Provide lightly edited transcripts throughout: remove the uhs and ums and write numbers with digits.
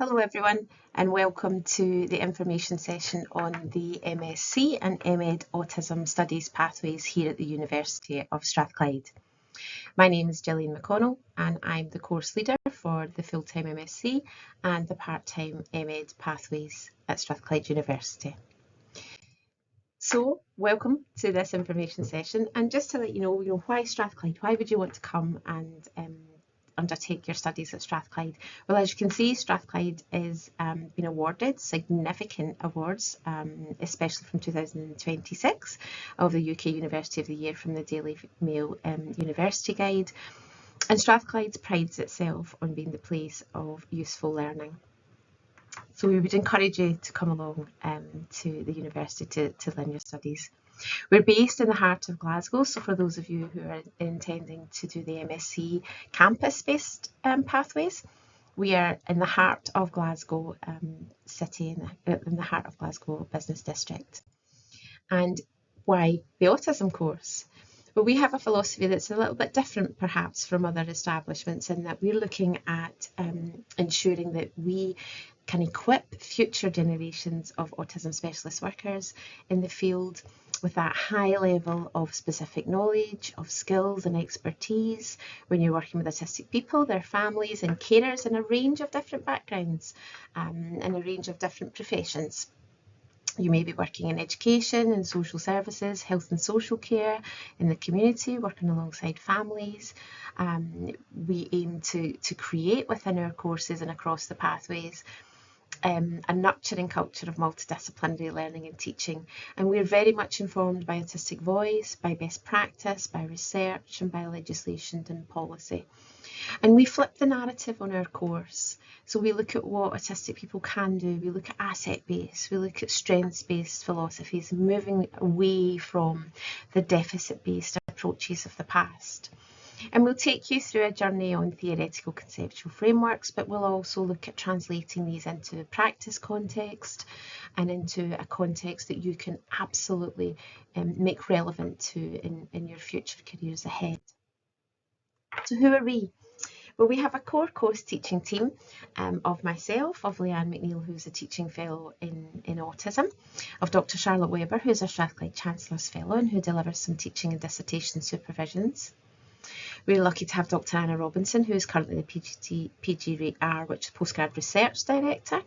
Hello everyone and welcome to the information session on the MSc and MEd Autism Studies pathways here at the University of Strathclyde. My name is Gillian McConnell and I'm the course leader for the full-time MSc and the part-time MEd pathways at Strathclyde University. So welcome to this information session, and just to let you know why Strathclyde, why would you want to come and undertake your studies at Strathclyde? Well, as you can see, Strathclyde is been awarded significant awards, especially from 2026 of the UK University of the Year from the Daily Mail University Guide, and Strathclyde prides itself on being the place of useful learning. So we would encourage you to come along to the university to learn your studies. We're based in the heart of Glasgow, so for those of you who are intending to do the MSc campus-based pathways, we are in the heart of Glasgow city, in the heart of Glasgow Business District. And why the autism course? Well, we have a philosophy that's a little bit different perhaps from other establishments, in that we're looking at ensuring that we can equip future generations of autism specialist workers in the field with that high level of specific knowledge, of skills and expertise when you're working with autistic people, their families and carers in a range of different backgrounds and a range of different professions. You may be working in education and social services, health and social care, in the community, working alongside families. We aim to create within our courses and across the pathways a nurturing culture of multidisciplinary learning and teaching, and we're very much informed by autistic voice, by best practice, by research and by legislation and policy. And we flip the narrative on our course. So we look at what autistic people can do, we look at asset-based, we look at strengths-based philosophies, moving away from the deficit-based approaches of the past. And we'll take you through a journey on theoretical conceptual frameworks, but we'll also look at translating these into a practice context and into a context that you can absolutely make relevant to in your future careers ahead. So who are we? Well, we have a core course teaching team of myself, of Leanne McNeill, who's a teaching fellow in autism, of Dr. Charlotte Webber, who's a Strathclyde Chancellor's Fellow and who delivers some teaching and dissertation supervisions. We're lucky to have Dr. Anna Robinson, who is currently the PGR, which is Postgrad Research Director,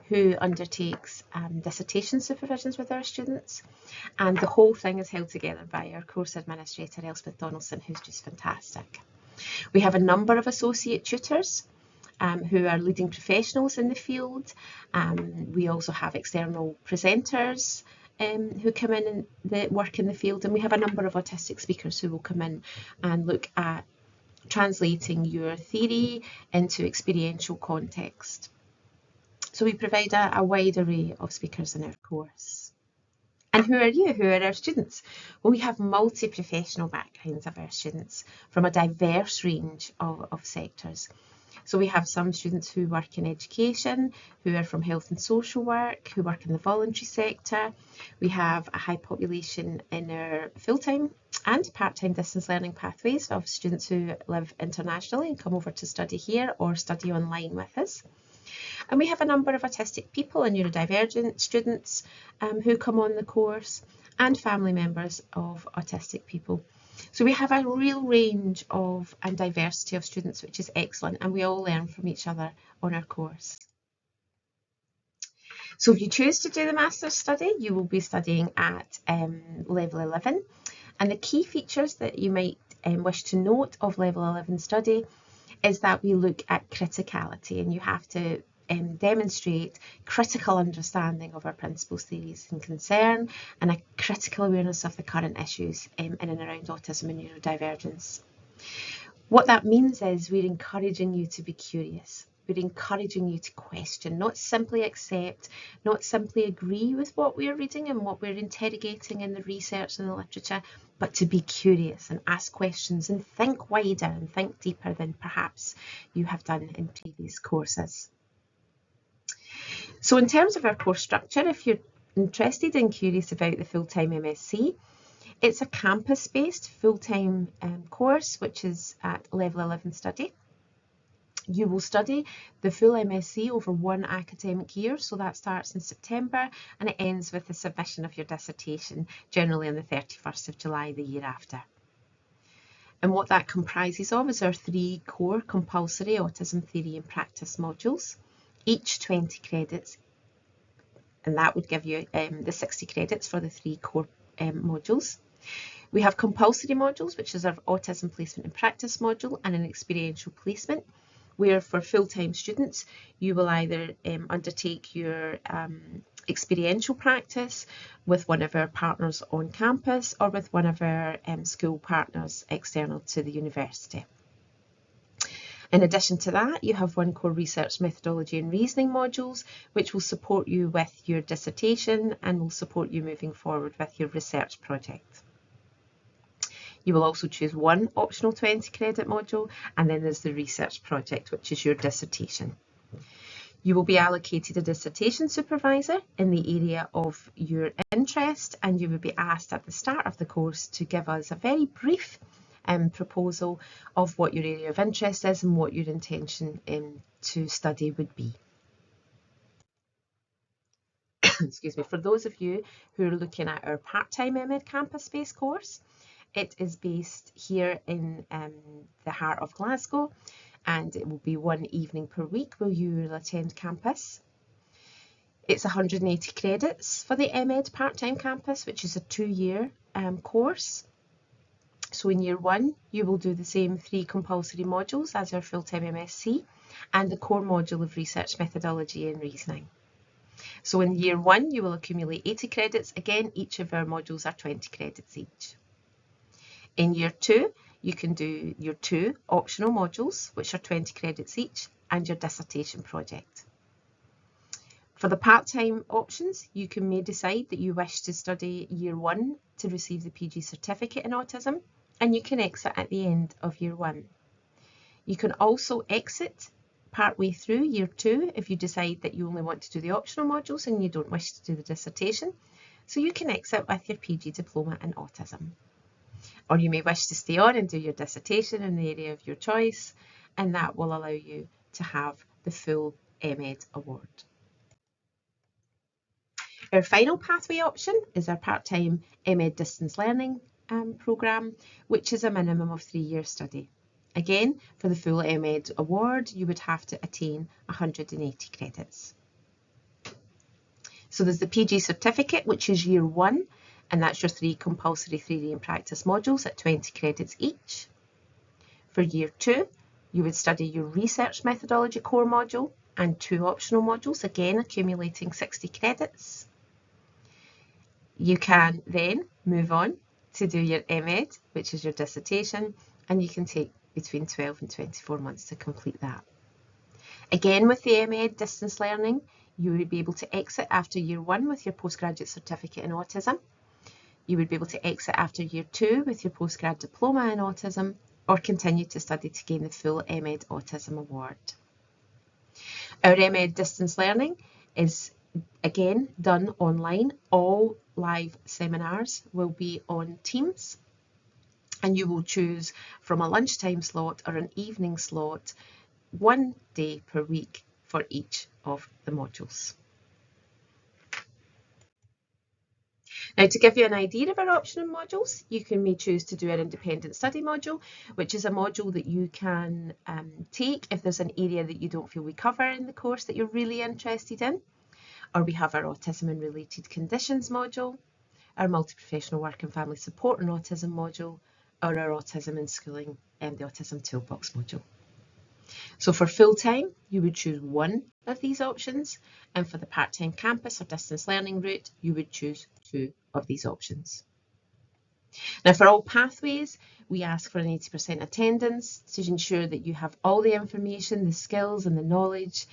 who undertakes dissertation supervisions with our students. And the whole thing is held together by our course administrator, Elspeth Donaldson, who's just fantastic. We have a number of associate tutors who are leading professionals in the field. We also have external presenters who come in and work in the field, and we have a number of autistic speakers who will come in and look at translating your theory into experiential context. So we provide a wide array of speakers in our course. And who are you? Who are our students? Well, we have multi-professional backgrounds of our students from a diverse range of sectors. So we have some students who work in education, who are from health and social work, who work in the voluntary sector. We have a high population in our full-time and part-time distance learning pathways of students who live internationally and come over to study here or study online with us. And we have a number of autistic people and neurodivergent students who come on the course, and family members of autistic people. So we have a real range of and diversity of students, which is excellent, and we all learn from each other on our course. So if you choose to do the master's study, you will be studying at level 11, and the key features that you might wish to note of level 11 study is that we look at criticality, and you have to demonstrate critical understanding of our principles, theories and concern, and a critical awareness of the current issues in and around autism and neurodivergence. What that means is we're encouraging you to be curious. We're encouraging you to question, not simply accept, not simply agree with what we're reading and what we're interrogating in the research and the literature, but to be curious and ask questions and think wider and think deeper than perhaps you have done in previous courses. So in terms of our course structure, if you're interested and curious about the full-time MSc, it's a campus-based full-time course, which is at level 11 study. You will study the full MSc over one academic year, so that starts in September and it ends with the submission of your dissertation, generally on the 31st of July the year after. And what that comprises of is our 3 core compulsory autism theory and practice modules, each 20 credits, and that would give you the 60 credits for the 3 core modules. We have compulsory modules, which is our autism placement and practice module, and an experiential placement, where for full-time students you will either undertake your experiential practice with one of our partners on campus or with one of our school partners external to the university. In addition to that, you have 1 core research methodology and reasoning modules, which will support you with your dissertation and will support you moving forward with your research project. You will also choose 1 optional 20 credit module, and then there's the research project, which is your dissertation. You will be allocated a dissertation supervisor in the area of your interest, and you will be asked at the start of the course to give us a very brief proposal of what your area of interest is and what your intention to study would be. Excuse me. For those of you who are looking at our part-time MED campus-based course, it is based here in the heart of Glasgow, and it will be 1 evening per week where you will attend campus. It's 180 credits for the MED part-time campus, which is a 2-year course. So in year 1, you will do the same 3 compulsory modules as our full-time MSc and the core module of research methodology and reasoning. So in year 1, you will accumulate 80 credits. Again, each of our modules are 20 credits each. In year 2, you can do your 2 optional modules, which are 20 credits each, and your dissertation project. For the part-time options, you may decide that you wish to study year 1 to receive the PG certificate in autism, and you can exit at the end of year 1. You can also exit partway through year 2 if you decide that you only want to do the optional modules and you don't wish to do the dissertation. So you can exit with your PG diploma in autism. Or you may wish to stay on and do your dissertation in the area of your choice, and that will allow you to have the full MEd award. Our final pathway option is our part-time MEd distance learning programme, which is a minimum of 3-year study. Again, for the full MEd award, you would have to attain 180 credits. So there's the PG certificate, which is year 1, and that's your 3 compulsory theory and practice modules at 20 credits each. For year 2, you would study your research methodology core module and 2 optional modules, again accumulating 60 credits. You can then move on to do your MEd, which is your dissertation, and you can take between 12 and 24 months to complete that. Again, with the MEd distance learning, you would be able to exit after year 1 with your postgraduate certificate in autism. You would be able to exit after year 2 with your postgrad diploma in autism, or continue to study to gain the full MEd Autism Award. Our MEd distance learning is again done online. All live seminars will be on Teams, and you will choose from a lunchtime slot or an evening slot 1 day per week for each of the modules. Now, to give you an idea of our optional modules, you may choose to do an independent study module, which is a module that you can take if there's an area that you don't feel we cover in the course that you're really interested in. Or we have our autism and related conditions module, our multi-professional work and family support and autism module, or our autism and schooling and the autism toolbox module. So for full-time, you would choose 1 of these options, and for the part-time campus or distance learning route, you would choose 2 of these options. Now, for all pathways, we ask for an 80% attendance to ensure that you have all the information, the skills and the knowledge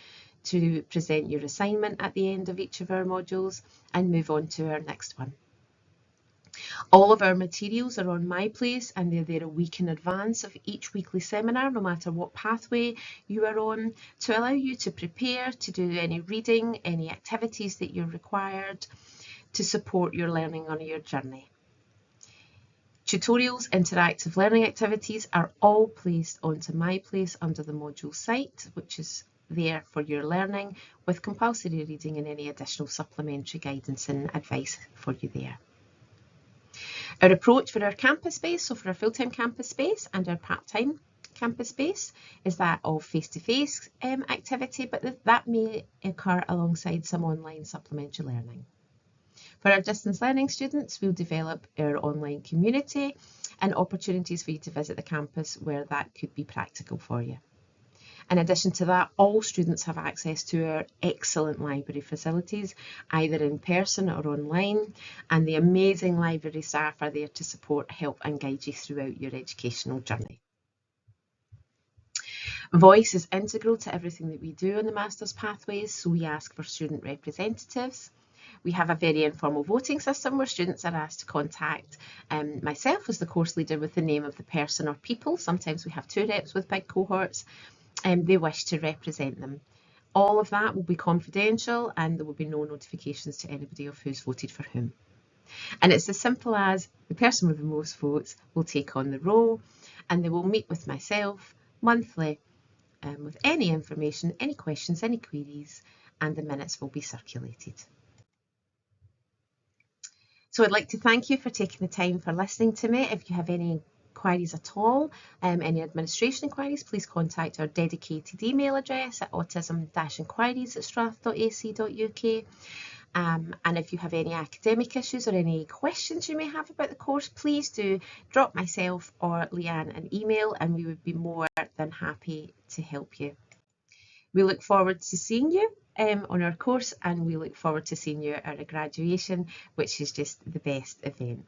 to present your assignment at the end of each of our modules and move on to our next one. All of our materials are on MyPlace, and they're there a week in advance of each weekly seminar, no matter what pathway you are on, to allow you to prepare, to do any reading, any activities that you're required to support your learning on your journey. Tutorials, interactive learning activities are all placed onto My Place under the module site, which is there for your learning, with compulsory reading and any additional supplementary guidance and advice for you there. Our approach for our campus space, so for our full-time campus space and our part-time campus space, is that of face-to-face activity, but that may occur alongside some online supplementary learning. For our distance learning students, we'll develop our online community and opportunities for you to visit the campus where that could be practical for you. In addition to that, all students have access to our excellent library facilities, either in person or online, and the amazing library staff are there to support, help and guide you throughout your educational journey. Voice is integral to everything that we do on the Masters Pathways, so we ask for student representatives. We have a very informal voting system where students are asked to contact myself as the course leader with the name of the person or people. Sometimes we have 2 reps with big cohorts, and they wish to represent them. All of that will be confidential and there will be no notifications to anybody of who's voted for whom. And it's as simple as the person with the most votes will take on the role, and they will meet with myself monthly with any information, any questions, any queries, and the minutes will be circulated. So I'd like to thank you for taking the time for listening to me. If you have any queries at all, any administration inquiries, please contact our dedicated email address at autism-inquiries@strath.ac.uk. And if you have any academic issues or any questions you may have about the course, please do drop myself or Leanne an email and we would be more than happy to help you. We look forward to seeing you on our course, and we look forward to seeing you at our graduation, which is just the best event.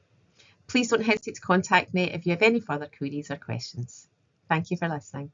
Please don't hesitate to contact me if you have any further queries or questions. Thank you for listening.